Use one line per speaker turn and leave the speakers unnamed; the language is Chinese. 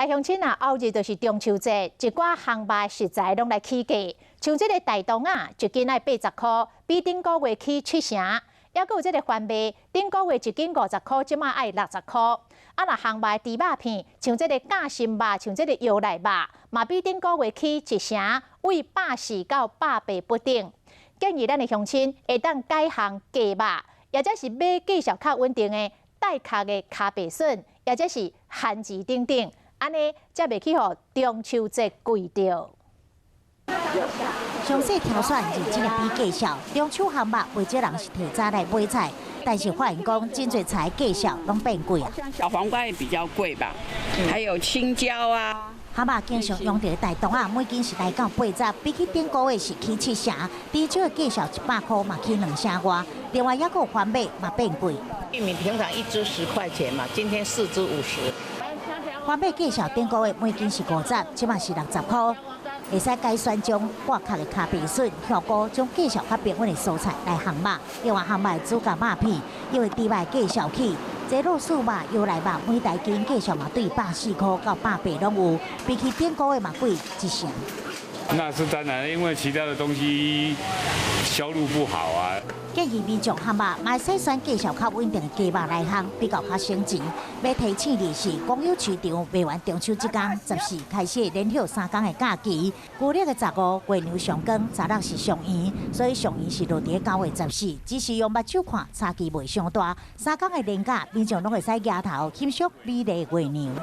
乡亲啊，后日就是中秋节，一寡烘焙食材拢来起价，像这个大肠啊，一斤爱80块，比顶个月起7成；还佫有这个番麦，顶个月一斤50块，即马爱60块。啊，若烘焙猪肉片，像这个架心肉，像这个腰内肉，嘛比顶个月起1成，为84到180不等。建议咱的乡亲会当改行鸡肉，或者是买绩效较稳定的带壳的卡贝笋，或者是番薯等等。 安尼才袂去互中秋节贵着。
详细挑选日子的比价小，中秋烘肉为这人是提早来买菜，但是发现讲真侪菜价小拢变贵啊。
像小黄瓜也比较贵吧，还有青椒啊。
蛤蟆经常用到的大肠啊，每斤是来到80，比起顶个月是起7成，猪手的价小100块嘛起2成外，另外还有番麦嘛变贵。
玉米平常1只10块钱嘛，今天4只50。
番麦价小顶个月每斤是50，即嘛是60块。会使改选种挂壳的咖啡笋、香菇，将价小较平稳的蔬菜来烘肉。另外烘肉煮甲肉片，因为猪肉价小起，这肉丝肉、腰内肉每台斤价小嘛对140块到180拢有，比起顶个月嘛贵1成。
那是当然，因为其他的东西销路不好啊。
建议民众烘肉买使选价小较稳定的鸡肉来烘，比较较省钱。要提醒的是，公有市场卖完中秋这天14开始连续3天的假期，旧历的15月娘上光，16是上圆，所以上圆是落伫9月14。只是用目睭看，差距袂伤大。3天的连假，民众拢会使抬头欣赏美丽月娘。